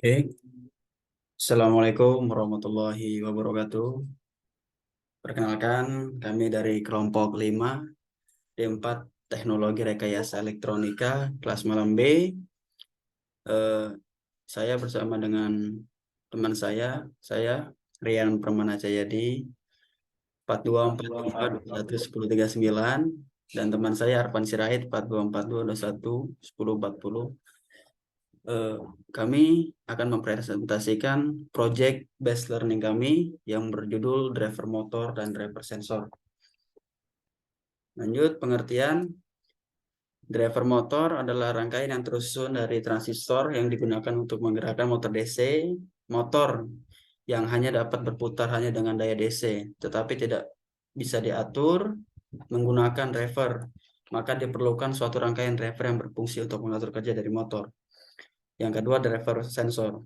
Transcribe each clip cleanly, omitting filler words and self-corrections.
Oke, Assalamualaikum warahmatullahi wabarakatuh. Perkenalkan, kami dari kelompok 5, D4 Teknologi Rekayasa Elektronika, kelas malam B. Eh, saya bersama dengan teman saya Rian Permana Jayadi, 4245211039, dan teman saya Arfan Sirait, 4242211040. eh, Kami akan mempresentasikan project based learning kami yang berjudul driver motor dan driver sensor. Lanjut, pengertian. Driver motor adalah rangkaian yang tersusun dari transistor yang digunakan untuk menggerakkan motor DC, motor yang hanya dapat berputar hanya dengan daya DC, tetapi tidak bisa diatur menggunakan driver. Maka diperlukan suatu rangkaian driver yang berfungsi untuk mengatur kerja dari motor. Yang kedua, driver sensor.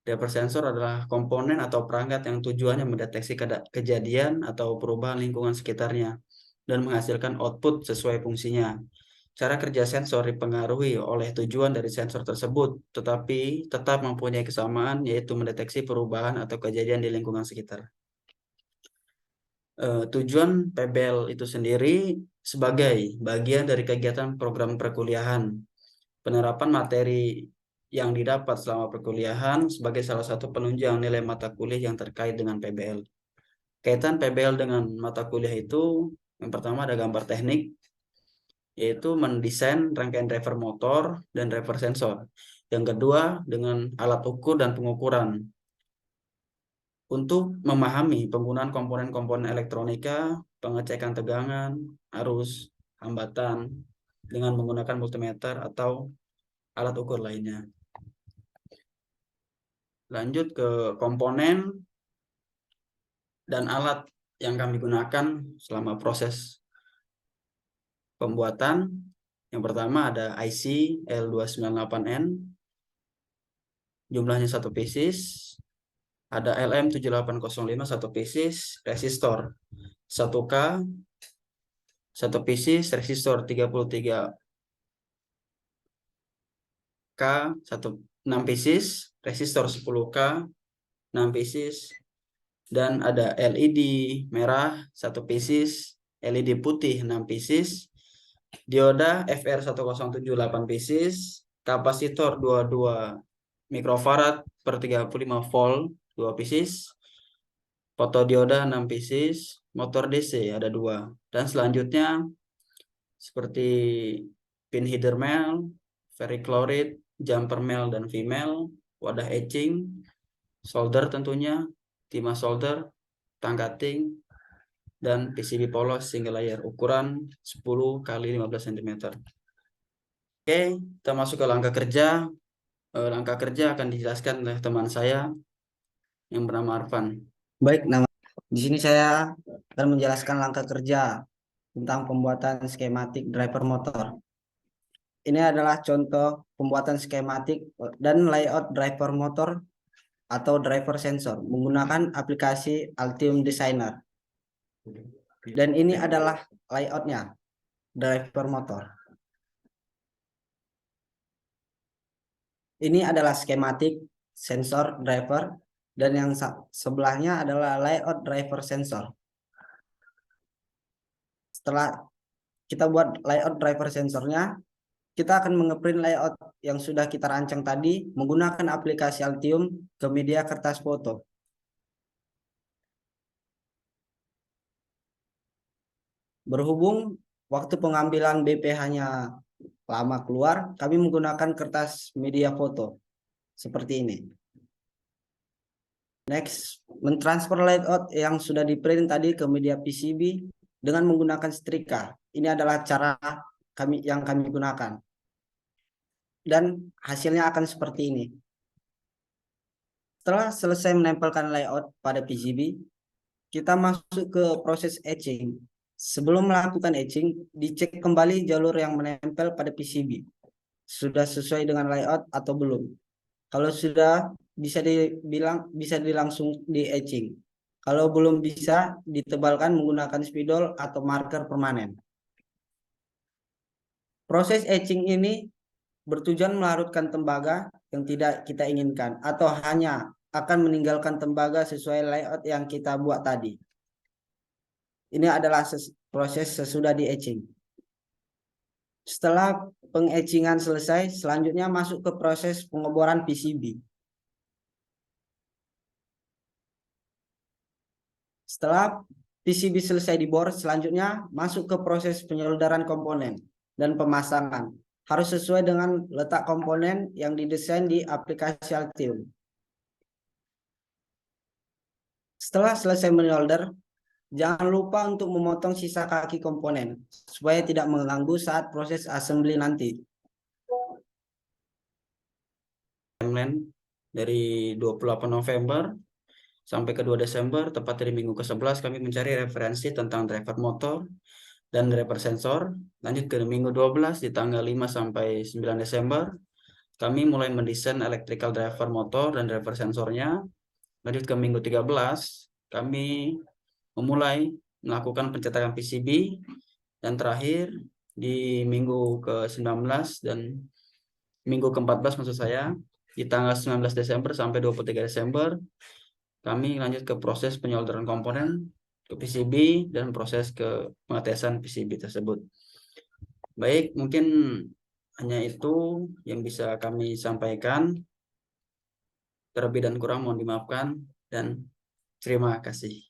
Driver sensor adalah komponen atau perangkat yang tujuannya mendeteksi kejadian atau perubahan lingkungan sekitarnya dan menghasilkan output sesuai fungsinya. Cara kerja sensor dipengaruhi oleh tujuan dari sensor tersebut, tetapi tetap mempunyai kesamaan, yaitu mendeteksi perubahan atau kejadian di lingkungan sekitar. Tujuan PBL itu sendiri sebagai bagian dari kegiatan program perkuliahan. Penerapan materi yang didapat selama perkuliahan sebagai salah satu penunjang nilai mata kuliah yang terkait dengan PBL. Kaitan PBL dengan mata kuliah itu, yang pertama ada gambar teknik, yaitu mendesain rangkaian driver motor dan driver sensor. Yang kedua, dengan alat ukur dan pengukuran. Untuk memahami penggunaan komponen-komponen elektronika, pengecekan tegangan, arus, hambatan, dengan menggunakan multimeter atau alat ukur lainnya. Lanjut ke komponen dan alat yang kami gunakan selama proses pembuatan. Yang pertama ada IC L298N, jumlahnya 1 pieces. Ada LM7805 1 pieces, resistor 1K, 1 pieces, resistor 33K, 6 pieces, resistor 10K, 6 pieces, dan ada LED merah 1 pieces, LED putih 6 pieces, dioda FR1078 pieces, kapasitor 22 mikrofarad per 35 volt 2 pieces, fotodioda 6 pieces, motor DC ada 2. Dan selanjutnya seperti pin header male, ferrichloride, jumper male dan female, wadah etching, solder tentunya, timah solder, tang cutting, dan PCB polos single layer ukuran 10 kali 15 cm. Oke, kita masuk ke langkah kerja. Langkah kerja akan dijelaskan oleh teman saya yang bernama Arfan. Baik, di sini saya akan menjelaskan langkah kerja tentang pembuatan skematik driver motor. Ini adalah contoh pembuatan skematik dan layout driver motor atau driver sensor menggunakan aplikasi Altium Designer. Dan ini adalah layoutnya driver motor. Ini adalah skematik sensor driver dan yang sebelahnya adalah layout driver sensor. Setelah kita buat layout driver sensornya, kita akan mengeprint layout yang sudah kita rancang tadi menggunakan aplikasi Altium ke media kertas foto. Berhubung waktu pengambilan BPH-nya lama keluar, kami menggunakan kertas media foto seperti ini. Next, mentransfer layout yang sudah di-print tadi ke media PCB dengan menggunakan setrika. Ini adalah cara yang kami gunakan. Dan hasilnya akan seperti ini. Setelah selesai menempelkan layout pada PCB, kita masuk ke proses etching. Sebelum melakukan etching, dicek kembali jalur yang menempel pada PCB. Sudah sesuai dengan layout atau belum. Kalau sudah, bisa langsung di etching. Kalau belum bisa, ditebalkan menggunakan spidol atau marker permanen. Proses etching ini bertujuan melarutkan tembaga yang tidak kita inginkan atau hanya akan meninggalkan tembaga sesuai layout yang kita buat tadi. Ini adalah proses sesudah di etching. Setelah pengetchingan selesai, selanjutnya masuk ke proses pengeboran PCB. Setelah PCB selesai dibor, selanjutnya masuk ke proses penyeldaran komponen dan pemasangan. Harus sesuai dengan letak komponen yang didesain di aplikasi Altium. Setelah selesai menyolder, jangan lupa untuk memotong sisa kaki komponen supaya tidak mengganggu saat proses assembly nanti. Timeline dari 28 November sampai ke 2 Desember, tepat di minggu ke-11 kami mencari referensi tentang driver motor dan driver sensor. Lanjut ke minggu 12 di tanggal 5 sampai 9 Desember, kami mulai mendesain electrical driver motor dan driver sensornya. Lanjut ke minggu 13, kami memulai melakukan pencetakan PCB. Dan terakhir di minggu ke-19 dan minggu ke-14 maksud saya, di tanggal 19 Desember sampai 23 Desember, kami lanjut ke proses penyolderan komponen ke PCB dan proses ke pengetesan PCB tersebut. Baik, mungkin hanya itu yang bisa kami sampaikan. Terlebih dan kurang mohon dimaafkan dan terima kasih.